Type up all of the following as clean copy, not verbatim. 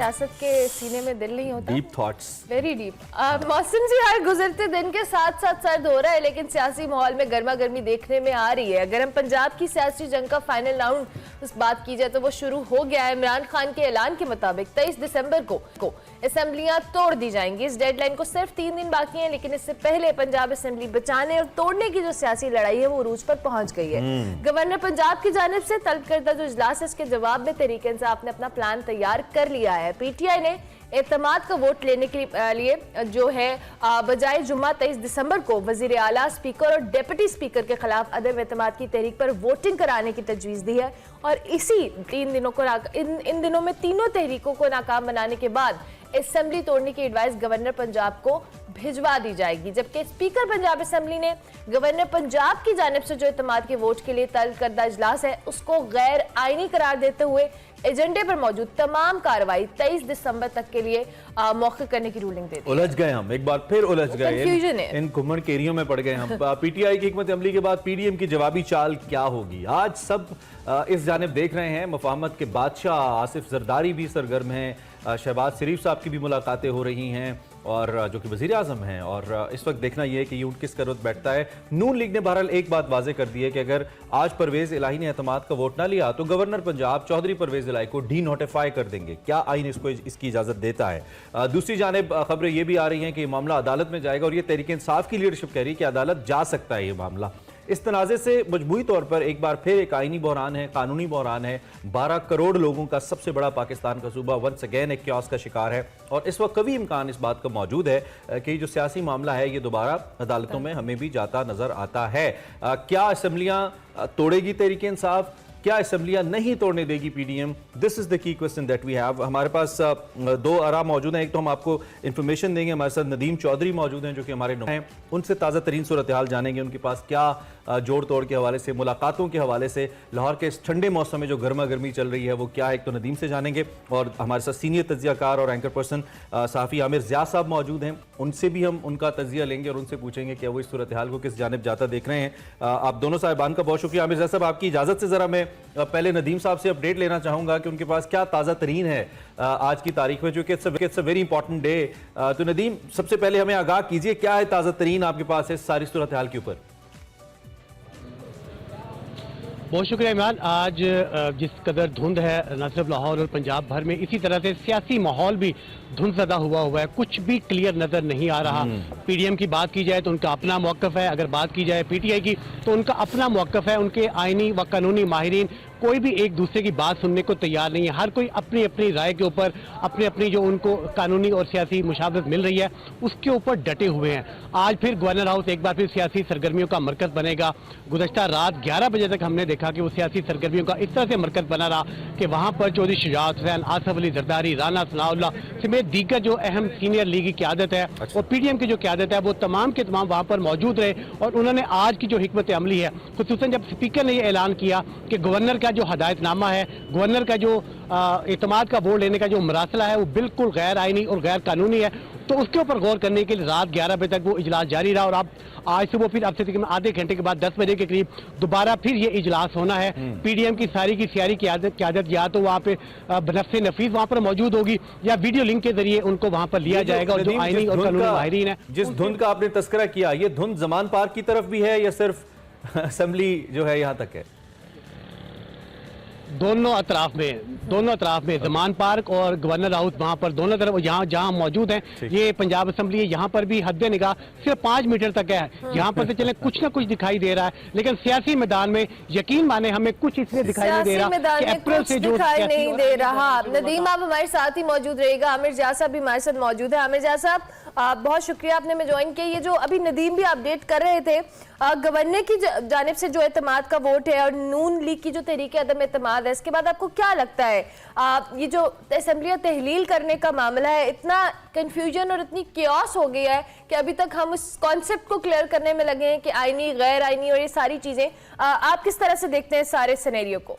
सियासत के सीने में दिल नहीं होता। Deep thoughts, very deep. मौसम जी हर गुजरते दिन के साथ साथ सर्द हो रहा है, लेकिन सियासी माहौल में गर्मा गर्मी देखने में आ रही है। अगर हम पंजाब की सियासी जंग का फाइनल राउंड उस बात की जाए तो वो शुरू हो गया है। इमरान खान के ऐलान के मुताबिक 23 दिसंबर को असेंबलियां तोड़ दी जाएंगी। इस डेडलाइन को सिर्फ 3 दिन बाकी हैं, लेकिन इससे पहले पंजाब असेंबली बचाने और तोड़ने की जो सियासी लड़ाई है वो उरूज पर पहुंच गई है। गवर्नर पंजाब की जानिब से तलब करदा जो इजलास है, इसके जवाब में तहरीक इंसाफ ने अपना प्लान तैयार कर लिया है। पीटीआई ने एतमाद का वोट लेने के लिए जो है बजाय जुम्मा 23 दिसंबर को वजीर आला, स्पीकर और डिप्टी स्पीकर के खिलाफ अदम एतमाद की तहरीक पर वोटिंग कराने की तजवीज़ दी है। और इसी 3 दिनों को इन दिनों में तीनों तहरीकों को नाकाम बनाने के बाद असेंबली तोड़ने की एडवाइस गवर्नर पंजाब को भिजवा दी जाएगी। जबकि स्पीकर पंजाब असेंबली ने गवर्नर पंजाब की जानिब से जो एतमाद के वोट के लिए तलब करदा इजलास है उसको गैर आईनी करार देते हुए एजेंडे पर मौजूद तमाम कार्रवाई 23 दिसंबर तक के लिए मौखिक करने की रूलिंग दे दी। उलझ गए हम, एक बार फिर उलझ गए, इन घुमड़ केरियों में पड़ गए हम। पीटीआई की हिकमत अमली के बाद पीडीएम की जवाबी चाल क्या होगी, आज सब इस जानिब देख रहे हैं। मुफाहमत के बादशाह आसिफ जरदारी भी सरगर्म हैं, शहबाज शरीफ साहब की भी मुलाकातें हो रही हैं और जो कि वजीर आजम हैं, और इस वक्त देखना यह है कि ये ऊंट किस करवट बैठता है। नून लीग ने बहरहाल एक बात वाजे कर दी है कि अगर आज परवेज इलाही ने एतमाद का वोट ना लिया तो गवर्नर पंजाब चौधरी परवेज इलाही को डी नोटिफाई कर देंगे। क्या आइन इसको इसकी इजाजत देता है। दूसरी जानिब खबरें ये भी आ रही हैं कि मामला अदालत में जाएगा और ये तहरीक इंसाफ की लीडरशिप कह रही है कि अदालत जा सकता है ये मामला। इस तनाज़े से मजबूरी तौर पर एक बार फिर एक आईनी बहरान है, कानूनी बहरान है। 12 करोड़ लोगों का सबसे बड़ा पाकिस्तान का सूबा वंस अगेन एक क्यास का शिकार है और इस वक्त कभी इम्कान इस बात का मौजूद है कि जो सियासी मामला है ये दोबारा अदालतों में हमें भी जाता नजर आता है। क्या असेंबलियां तोड़ेगी तहरीक इंसाफ, क्या असेंबलियां नहीं तोड़ने देगी PDM? This is the key question that we have. हमारे पास 2 आरा मौजूद हैं। एक तो हम आपको इंफॉर्मेशन देंगे, हमारे साथ नदीम चौधरी मौजूद हैं जो कि हमारे हैं, उनसे ताज़ा तरीन सूरत हाल जानेंगे, उनके पास क्या जोड़ तोड़ के हवाले से, मुलाकातों के हवाले से, लाहौर के इस ठंडे मौसम में जो गर्मा गर्मी चल रही है वो क्या है, एक तो नदीम से जानेंगे। और हमारे साथ सीनियर तज्जियाकार और एंकर पर्सन सहाफ़ी आमिर ज़िया साहब मौजूद हैं, उनसे भी हम उनका तज्जिया लेंगे और उनसे पूछेंगे कि वो इस सूरत हाल को किस जानिब जाता देख रहे हैं। आप दोनों साहिबान का बहुत शुक्रिया। आमिर ज़िया साहब, आपकी इजाज़त से ज़रा मैं पहले नदीम साहब से अपडेट लेना चाहूँगा कि उनके पास क्या ताज़ा तरीन है आज की तारीख में, जो कि it's a very important day. तो नदीम, सबसे पहले हमें आगाह कीजिए, क्या है ताज़ा तरीन आपके पास है सारी सूरत हाल के ऊपर? बहुत शुक्रिया इमरान। आज जिस कदर धुंध है न सिर्फ लाहौर और पंजाब भर में, इसी तरह से सियासी माहौल भी धुंधज़दा हुआ है, कुछ भी क्लियर नजर नहीं आ रहा। पीडीएम की बात की जाए तो उनका अपना मौक़िफ़ है, अगर बात की जाए पीटीआई की तो उनका अपना मौक़िफ़ है। उनके आईनी व कानूनी माहिरीन कोई भी एक दूसरे की बात सुनने को तैयार नहीं है। हर कोई अपनी अपनी राय के ऊपर, अपनी अपनी जो उनको कानूनी और सियासी मुशावरत मिल रही है उसके ऊपर डटे हुए हैं। आज फिर गवर्नर हाउस एक बार फिर सियासी सरगर्मियों का मरकज बनेगा। गुज़श्ता रात 11 बजे तक हमने देखा कि वो सियासी सरगर्मियों का इस तरह से मरकज बना रहा कि वहाँ पर चौधरी शुजात हुसैन, आसफ अली जरदारी, राना सनाउल्लाह समेत दीगर जो अहम सीनियर लीगी क़यादत है और पीडीएम की जो क़यादत है वो तमाम के तमाम वहाँ पर मौजूद रहे। और उन्होंने आज की जो हिकमत अमली है, खुसूसन जब स्पीकर ने यह ऐलान किया कि गवर्नर का जो हदायतनामा है, गवर्नर का जो एतमाद का वोट लेने का जो मरासला है वो बिल्कुल गैर आईनी और गैर कानूनी है, तो उसके ऊपर गौर करने के लिए रात 11 बजे तक वो इजलास जारी रहा। और अब आज सुबह फिर अब से तकरीबन आधे घंटे के बाद 10 बजे के करीब दोबारा फिर ये इजलास होना है। पीडीएम की सारी क़यादत या तो वहाँ पे बनफ़्से नफीस वहाँ पर मौजूद होगी या वीडियो लिंक के जरिए उनको वहाँ पर लिया जाएगा। और जो आईनी और कानूनी माहिरीन है, जिस धुंध का आपने तस्करा किया, ये धुंध जमान पार्क की तरफ भी है या सिर्फ असेंबली जो है यहाँ तक है? दोनों अतराफ में जमान पार्क और गवर्नर हाउस, वहाँ पर दोनों तरफ यहाँ जहाँ मौजूद हैं, ये पंजाब असेंबली है, यहाँ पर भी हद निगाह सिर्फ 5 मीटर तक है। यहाँ पर से चले कुछ ना कुछ दिखाई दे रहा है, लेकिन सियासी मैदान में यकीन माने हमें कुछ इसलिए दिखाई नहीं दे रहा कि अप्रैल से जो दिखाई नहीं दे रहा। नदीम, आप हमारे साथ ही मौजूद रहेगा, आमिर ज़िया साहब भी हमारे साथ मौजूद है। आमिर ज़िया साहब, बहुत शुक्रिया आपने में ज्वाइन किया। ये जो अभी नदीम भी अपडेट कर रहे थे, गवर्नर की जानिब से जो एतमाद का वोट है और नून लीग की जो तहरीक अदम एतमाद है, इसके बाद आपको क्या लगता है ये जो असेंबलियां तहलील करने का मामला है, इतना कंफ्यूजन और इतनी क्यास हो गया है कि अभी तक हम उस कॉन्सेप्ट को क्लियर करने में लगे हैं कि आईनी, गैर आईनी और ये सारी चीजें, आप किस तरह से देखते हैं सारे सिनेरियो को?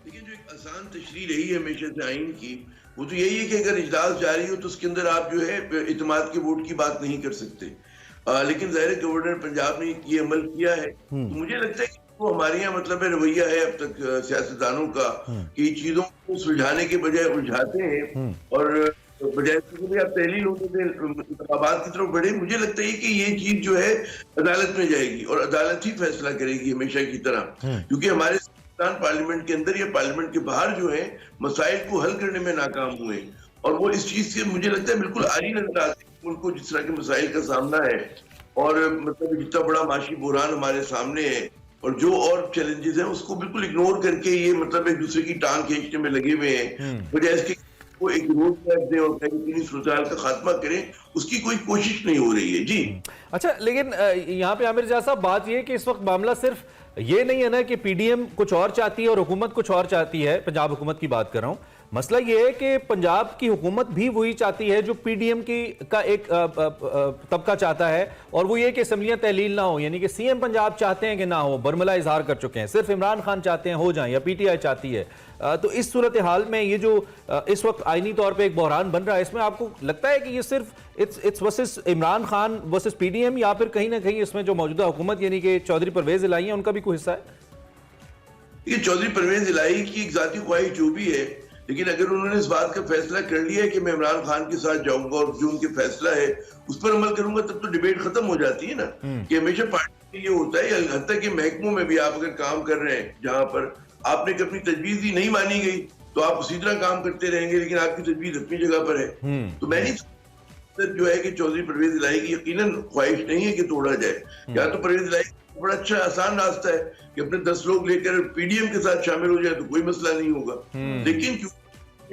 देखिए, जो एक आसान तशरीह रही है हमेशा से आइन की, वो तो यही है कि अगर इजलास जारी हो तो उसके अंदर आप जो है इत्तेमाद के वोट की बात नहीं कर सकते। लेकिन ज़ाहिर गवर्नर पंजाब ने ये अमल किया है, तो मुझे लगता है कि तो हमारे यहाँ मतलब रवैया है अब तक सियासतदानों का कि चीजों को सुलझाने के बजाय उलझाते हैं और बजाय आप तहलील होने से इंतखाबात की तरफ बढ़े। मुझे लगता है कि ये चीज जो है अदालत में जाएगी और अदालत ही फैसला करेगी हमेशा की तरह, क्योंकि हमारे पार्लियामेंट के अंदर या पार्लियामेंट के बाहर जो है मसाइल को हल करने में नाकाम हुए और वो इस चीज से मुझे लगता है बिल्कुल आरी नजर आती है मुल्क को जिस तरह के मसाइल का सामना है और मतलब जितना बड़ा माशी बुरान हमारे सामने है और जो और चैलेंजेस हैं उसको बिल्कुल इग्नोर करके ये मतलब एक दूसरे की टांग खींचने में लगे हुए हैं, वजह इसके वो एक रोड मैप दें और कहीं सूरत का खात्मा करें, उसकी कोई कोशिश नहीं हो रही है जी। अच्छा, लेकिन यहाँ पे आमिर रजा साहब बात ये है कि इस वक्त मामला सिर्फ ये नहीं है ना कि पीडीएम कुछ और चाहती है और हुकूमत कुछ और चाहती है, पंजाब हुकूमत की बात कर रहा हूं। मसला ये है कि पंजाब की हुकूमत भी वही चाहती है जो पीडीएम की का एक तबका चाहता है और वो ये कि असम्बलियां तहलील ना हो, यानी कि सीएम पंजाब चाहते हैं कि ना हो, बरमला इजहार कर चुके हैं, सिर्फ इमरान खान चाहते हैं हो जाएं या पीटीआई चाहती है। तो इस सूरत हाल में ये जो इस वक्त आईनी तौर पे एक बहरान बन रहा है, इसमें आपको लगता है कि ये सिर्फ it's versus Imran Khan versus PDM या फिर कहीं ना कहीं इसमें जो मौजूदा हुकूमत यानी कि चौधरी परवेज इलाही है उनका भी कोई हिस्सा है? ये चौधरी परवेज इलाही की एक जाती ख्वाहिश जो भी है, लेकिन अगर उन्होंने इस बात का फैसला कर लिया है कि मैं इमरान खान के साथ जाऊंगा और जो उनके फैसला है उस पर अमल करूंगा, तब तो डिबेट खत्म हो जाती है ना। कि हमेशा पार्टी में ये होता है, हत्ता कि महकमों में भी आप अगर काम कर रहे हैं जहां पर आपने अपनी तजवीज ही नहीं मानी गई तो आप उसी तरह काम करते रहेंगे, लेकिन आपकी तजवीज अपनी जगह पर है। तो मैं नहीं जो है कि चौधरी परवेज इलाही की यकीनन ख्वाहिश नहीं है कि तोड़ा जाए, या तो परवेज इलाही बड़ा अच्छा आसान रास्ता है कि अपने 10 लोग लेकर पीडीएम के साथ शामिल हो जाए तो कोई मसला नहीं होगा, लेकिन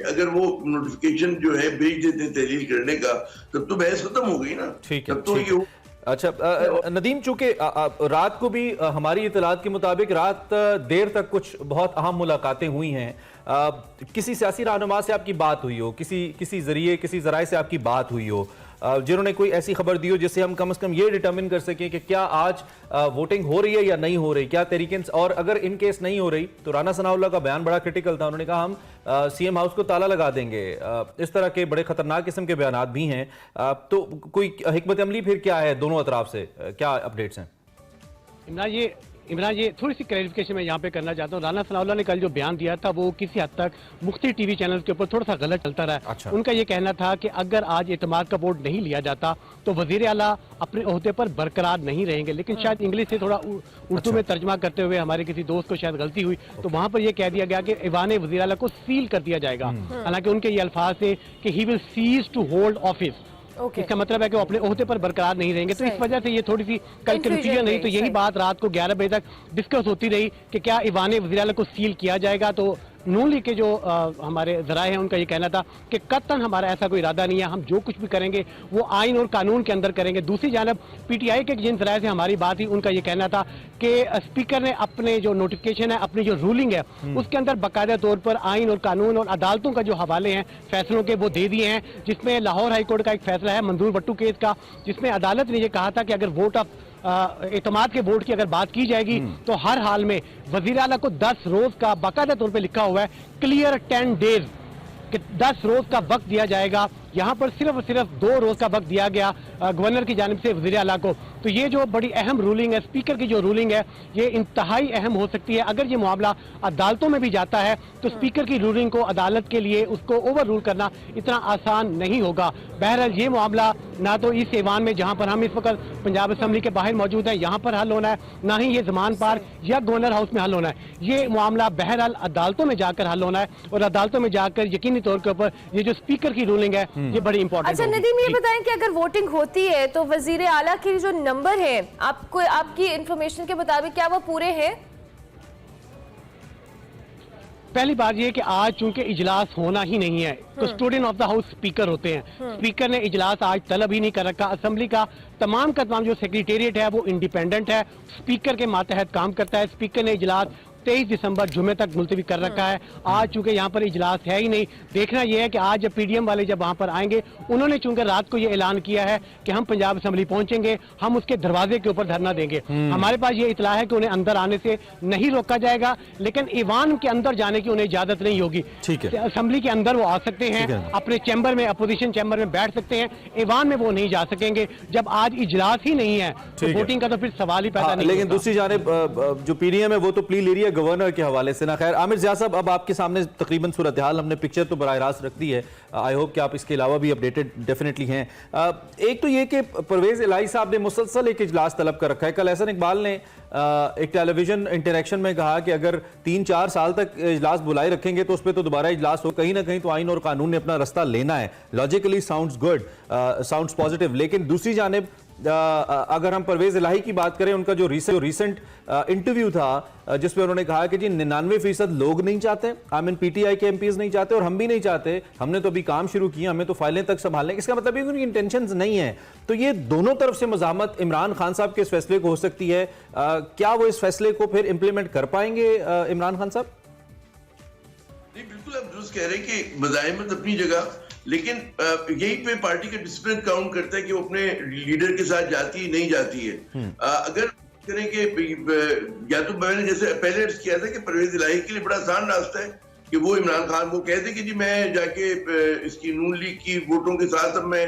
अगर वो नोटिफिकेशन जो है भेज देते हैं तहलील करने का तब तो बहस खत्म हो गई ना। ठीक है, तब तो ये अच्छा नदीम, चूंकि रात को भी हमारी इतलात के मुताबिक रात देर तक कुछ बहुत अहम मुलाकातें हुई हैं, किसी सियासी रहनुमा से आपकी बात हुई हो, किसी जरिए किसी जराए से आपकी बात हुई हो जिन्होंने कोई ऐसी खबर दी हो जिससे हम कम से कम ये डिटरमिन कर सकें कि क्या आज वोटिंग हो रही है या नहीं हो रही, क्या तरीके, और अगर इन केस नहीं हो रही तो राना सनाउल्लाह का बयान बड़ा क्रिटिकल था, उन्होंने कहा हम सीएम हाउस को ताला लगा देंगे, इस तरह के बड़े खतरनाक किस्म के बयानात भी हैं। तो कोई हिकमत अमली फिर क्या है दोनों अतराफ से, क्या अपडेट्स हैं? इमरान, ये थोड़ी सी क्लैरिफिकेशन मैं यहाँ पे करना चाहता हूँ। राना सनाउल्लाह ने कल जो बयान दिया था वो किसी हद तक मुख्तलिफ टीवी चैनल के ऊपर थोड़ा सा गलत चलता रहा। अच्छा। उनका ये कहना था कि अगर आज एतमाद का वोट नहीं लिया जाता तो वजीर आला अपने ओहदे पर बरकरार नहीं रहेंगे, लेकिन शायद इंग्लिश से थोड़ा उर्दू में तर्जमा करते हुए हमारे किसी दोस्त को शायद गलती हुई, तो वहां पर यह कह दिया गया कि ईवान वजीर आला को सील कर दिया जाएगा। हालांकि उनके ये अल्फाज थे कि he will cease to hold office. इसका मतलब है कि वो अपने ओहदे पर बरकरार नहीं रहेंगे। तो इस वजह से ये थोड़ी सी कल कंफ्यूजन रही। तो यही बात रात को 11 बजे तक डिस्कस होती रही कि क्या ईवान वज़ीर आला को सील किया जाएगा। तो नून लीग के जो हमारे जराए हैं उनका ये कहना था कि कतन हमारा ऐसा कोई इरादा नहीं है, हम जो कुछ भी करेंगे वो आइन और कानून के अंदर करेंगे। दूसरी जानब पीटीआई के जिन जराए से हमारी बात हुई उनका ये कहना था कि स्पीकर ने अपने जो नोटिफिकेशन है, अपनी जो रूलिंग है उसके अंदर बाकायदा तौर पर आइन और कानून और अदालतों का जो हवाले हैं फैसलों के वो दे दिए हैं, जिसमें लाहौर हाईकोर्ट का एक फैसला है मंजूर भट्टू केस का, जिसमें अदालत ने यह कहा था कि अगर वोट ऑफ एतमाद के वोट की अगर बात की जाएगी तो हर हाल में वजीर आला को 10 रोज का बाकायदा तौर पे लिखा हुआ है क्लियर 10 डेज कि 10 रोज का वक्त दिया जाएगा। यहाँ पर सिर्फ 2 रोज का वक्त दिया गया गवर्नर की जानिब से वज़ीर आला को। तो ये जो बड़ी अहम रूलिंग है, स्पीकर की जो रूलिंग है, ये इंतहाई अहम हो सकती है। अगर ये मामला अदालतों में भी जाता है तो स्पीकर की रूलिंग को अदालत के लिए उसको ओवर रूल करना इतना आसान नहीं होगा। बहरहाल ये मामला ना तो इस ऐवान में जहाँ पर हम इस वक्त पंजाब असम्बली के बाहर मौजूद है यहाँ पर हल होना है, ना ही ये जमान पार्क या गवर्नर हाउस में हल होना है। ये मामला बहरहाल अदालतों में जाकर हल होना है और अदालतों में जाकर यकीनी तौर के ऊपर ये जो स्पीकर की रूलिंग है ये बड़ी इंपॉर्टेंट। अच्छा नदीम, ये बताएं कि अगर वोटिंग होती है तो वजीर आला के जो नंबर है आपको आपकी इंफॉर्मेशन के मुताबिक क्या वो पूरे हैं? पहली बात यह कि आज चूंकि इजलास होना ही नहीं है तो student of the house speaker होते हैं। स्पीकर ने इजलास आज तलब ही नहीं कर रखा। असेंबली का तमाम जो सेक्रेटेरिएट है वो इंडिपेंडेंट है, स्पीकर के मातहत काम करता है। स्पीकर ने इजलास 23 दिसंबर जुमे तक मुलतवी कर रखा है। आज चूंकि यहाँ पर इजलास है ही नहीं, देखना यह है कि आज जब पीडीएम वाले जब वहां पर आएंगे, उन्होंने चूंकि रात को ये ऐलान किया है कि हम पंजाब असेंबली पहुंचेंगे, हम उसके दरवाजे के ऊपर धरना देंगे। हमारे पास ये इतला है कि उन्हें अंदर आने से नहीं रोका जाएगा, लेकिन ईवान के अंदर जाने की उन्हें इजाजत नहीं होगी। ठीक है, असेंबली के अंदर वो आ सकते हैं, अपने चैम्बर में, अपोजिशन चैम्बर में बैठ सकते हैं, ईवान में वो नहीं जा सकेंगे। जब आज इजलास ही नहीं है तो वोटिंग का तो फिर सवाल ही पैदा नहीं। लेकिन दूसरी जानिब जो पीडीएम है वो तो प्ली ले रही है गवर्नर के हवाले से ना। खैर आमिर ज़िया साहब, अब आपके सामने तकरीबन सूरत हाल, हमने पिक्चर तो बराह रास्त रख दी है, आई होप कि आप इसके अलावा भी अपडेटेड डेफिनेटली हैं। एक तो ये कि परवेज इलाही साहब ने मुसलसल एक इजलास तलब कर रखा है। कल एहसन इकबाल ने एक टेलीविजन इंटरेक्शन में कहा कि अगर 3-4 साल तक इजलास बुलाए रखेंगे तो उस पर तो दोबारा इजलास हो, कहीं ना कहीं तो आइन और कानून ने अपना रास्ता लेना है। Logically sounds good, sounds positive. लेकिन दूसरी जानिब अगर हम परवेज इलाही की बात करें, उनका जो रिसेंट इंटरव्यू था जिसमें उन्होंने कहा कि जी 99% लोग नहीं चाहते, आई मीन पीटीआई के एमपीज नहीं चाहते और हम भी नहीं चाहते, हमने तो अभी काम शुरू किया, हमें तो फाइलें तक संभालने। इसका मतलब है कि उनकी इंटेंशंस नहीं है। तो ये दोनों तरफ से मज़ाहमत इमरान खान साहब के इस फैसले को हो सकती है। क्या वो इस फैसले को फिर इंप्लीमेंट कर पाएंगे इमरान खान साहब? नहीं, बिल्कुल आप दुरुस्त कह रहे हैं कि मज़ाहमत अपनी जगह, लेकिन यही पे पार्टी का डिसिप्लिन काउंट करता है कि वो अपने लीडर के साथ जाती है नहीं जाती है। अगर करें कि या तो मैंने जैसे पहले अर्ज किया था कि परवेज इलाही के लिए बड़ा आसान रास्ता है कि वो इमरान खान को कहते कि जी मैं जाके इसकी नून लीग की वोटों के साथ अब मैं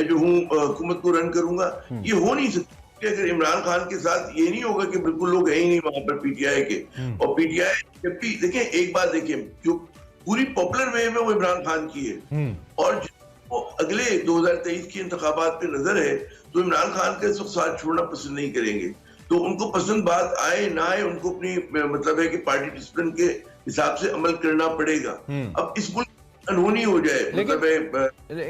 जो हूँ हुकूमत को रन करूंगा। ये हो नहीं सकता कि अगर इमरान खान के साथ ये नहीं होगा कि बिल्कुल लोग है ही नहीं वहां पर पीटीआई के। और पीटीआई जब भी देखें, एक बात देखें, जो पूरी पॉपुलर वे में वो इमरान खान की है और वो अगले 2023 की इंतखाबात पे नजर है तो इमरान खान का इस वक्त साथ छोड़ना पसंद नहीं करेंगे। तो उनको पसंद बात आए ना आए, उनको अपनी मतलब है कि पार्टी डिसिप्लिन के हिसाब से अमल करना पड़ेगा। अब इस मुल्क अनहोनी हो जाए,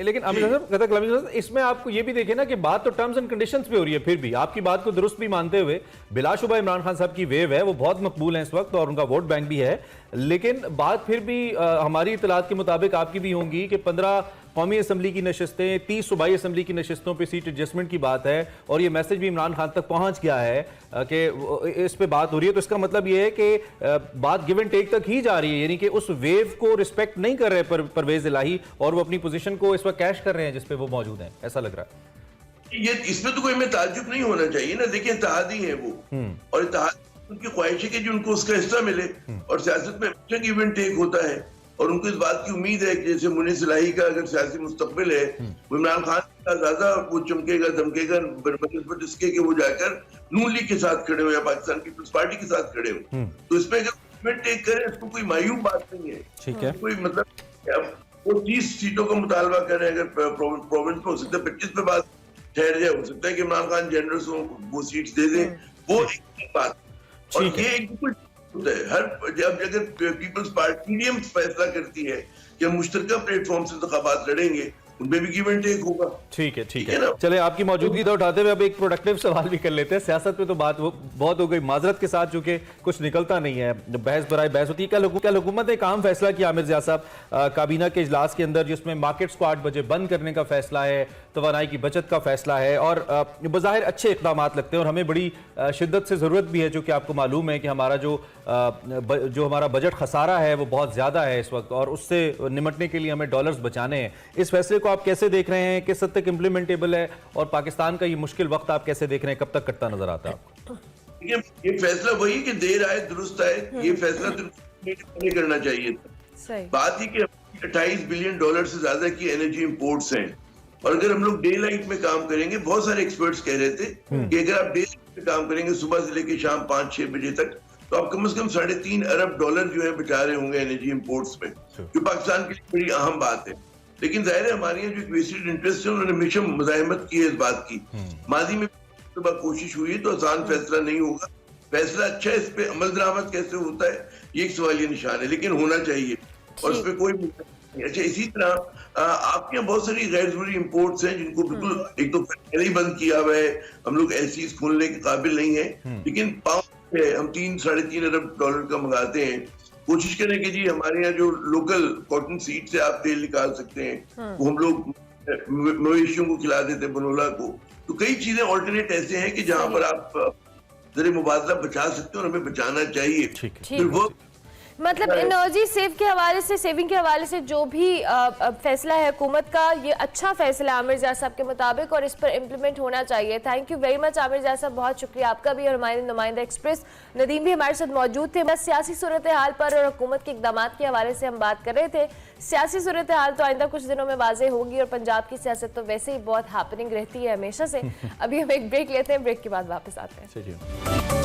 लेकिन अमीर साहब इसमें आपको ये भी देखे ना कि बात तो टर्म्स एंड कंडीशंस पे हो रही है। फिर भी आपकी बात को दुरुस्त भी मानते हुए बिलाशुबा इमरान खान साहब की वेव है, वो बहुत मकबूल है इस वक्त और उनका वोट बैंक भी है। लेकिन बात फिर भी हमारी इतलात के मुताबिक आपकी भी होंगी कि 15 कौमी असम्बली की नशस्तें, 30 सूबाई असम्बली की नशस्तों पे सीट एडजस्टमेंट की बात है और ये मैसेज भी इमरान खान तक पहुंच गया है कि इस पे बात हो रही है। तो इसका मतलब ये है कि बात गिव एंड टेक तक ही जा रही है, यानी कि उस वेव को रिस्पेक्ट नहीं कर रहे परवेज इलाही और वो अपनी पोजीशन को इस वक्त कैश कर रहे हैं जिस पे वो मौजूद हैं, ऐसा लग रहा है। ये इसमें तो कोई हमें ताज्जुब नहीं होना चाहिए ना। देखिए इत्तेहादी है वो और इत्तेहाद उनकी ख्वाहिश है कि जो उनको उसका हिस्सा मिले और सियासत में गिव एंड टेक होता है और उनको इस बात की उम्मीद है कि जैसे मुनीस इलाही का अगर सियासी मुस्तकबिल है वो इमरान खान का ज्यादा वो चमकेगा धमकेगा बनस्बत इसके कि वो जाकर नून लीग के साथ खड़े हो या पाकिस्तान पीपल्स पार्टी के साथ खड़े हो। तो इसमें अगर गिव एंड टेक करें इसको कोई मायूब बात नहीं है। ठीक है, कोई मतलब वो 30 सीटों का मुतालबा करें, अगर प्रोविंस में हो सकता है 25 पे बात ठहर जाए, हो सकता है कि इमरान खान जनरल्स वो सीट्स दे दें, वो एक बात। और ये एक होता है हर जब अगर पीपल्स पार्टी पीडीएम फैसला करती है कि हम मुश्तरका प्लेटफॉर्म से इंतखाबात लड़ेंगे, उनमें भी गिव एंड टेक होगा। ठीक है चले, आपकी मौजूदगी तो उठाते हुए अब एक प्रोडक्टिव सवाल भी कर लेते हैं। सियासत में तो बात बहुत हो गई माजरत के साथ, चूंकि कुछ निकलता नहीं है, बहस बराए बहस होती है। कल हुकूमत ने एक अहम फैसला किया आमिर ज़िया साहब काबीना के इजलास के अंदर, जिसमें मार्केट्स को 8 बजे बंद करने का फैसला है, तवानाई की बचत का फैसला है और बज़ाहिर अच्छे इक़दाम लगते हैं और हमें बड़ी शिद्दत से ज़रूरत भी है, चूँकि आपको मालूम है कि हमारा जो हमारा बजट खसारा है वो बहुत ज़्यादा है इस वक्त और उससे निमटने के लिए हमें डॉलर्स बचाने हैं। इस फैसले को आप कैसे देख रहे हैं, किस हद तक इम्प्लीमेंटेबल है और पाकिस्तान का ये मुश्किल वक्त आप कैसे देख रहे हैं, कब तक कटता नजर आता है आपको? ये फैसला वही कि देर आए दुरुस्त आए, ये फैसला नहीं करना चाहिए था। बात ही कि $28 बिलियन से ज्यादा की एनर्जी इंपोर्ट्स हैं और अगर हम लोग डे लाइट में काम करेंगे, बहुत सारे एक्सपर्ट्स कह रहे थे कि अगर आप डे लाइट में काम करेंगे सुबह से लेकर शाम 5-6 बजे तक, तो आप कम से कम $3.5 अरब जो है बचा रहे होंगे एनर्जी इंपोर्ट्स में, जो पाकिस्तान के लिए बड़ी अहम बात है। लेकिन जाहिर है हमारे यहाँ जो वेस्टेड इंटरेस्ट है उन्होंने हमेशा मुजाहिमत की है इस बात की। माजी में कोशिश हुई तो आसान फैसला नहीं होगा, फैसला अच्छा है, इस पे अमल दरामद कैसे होता है ये एक सवालिया निशान है, लेकिन होना चाहिए और इस पे कोई नहीं। अच्छा, इसी तरह आपके यहाँ बहुत सारी गैर जरूरी इंपोर्ट्स हैं जिनको बिल्कुल एक तो पहले ही बंद किया हुआ है, हम लोग ऐसी खोलने के काबिल नहीं है, लेकिन पाउंड है हम $3-3.5 अरब का मंगाते हैं। कोशिश करें कि जी हमारे यहाँ जो लोकल कॉटन सीड से आप तेल निकाल सकते हैं, वो हम लोग मवेशियों को खिला देते हैं, बनोला को। तो कई चीजें ऑल्टरनेट ऐसे हैं कि जहां पर आप जरिए मुबादला बचा सकते हैं और हमें बचाना चाहिए। ठीक है। फिर वो मतलब एनर्जी सेव के हवाले से, सेविंग के हवाले से जो भी फैसला है हुकूमत का, ये अच्छा फैसला है आमिर जाद साहब के मुताबिक और इस पर इम्प्लीमेंट होना चाहिए। Thank you very much Aamir जाद साहब, बहुत शुक्रिया आपका भी और हमारे नुमाइंदा एक्सप्रेस नदीम भी हमारे साथ मौजूद थे। बस सियासी सूरत हाल पर और हुकूमत के इकदाम के हवाले से हम बात कर रहे थे। सियासी सूरत हाल तो आइंदा कुछ दिनों में वाज़ेह होगी और पंजाब की सियासत तो वैसे ही बहुत हैपनिंग रहती है हमेशा से। अभी हम एक ब्रेक लेते हैं, ब्रेक के बाद वापस आते हैं।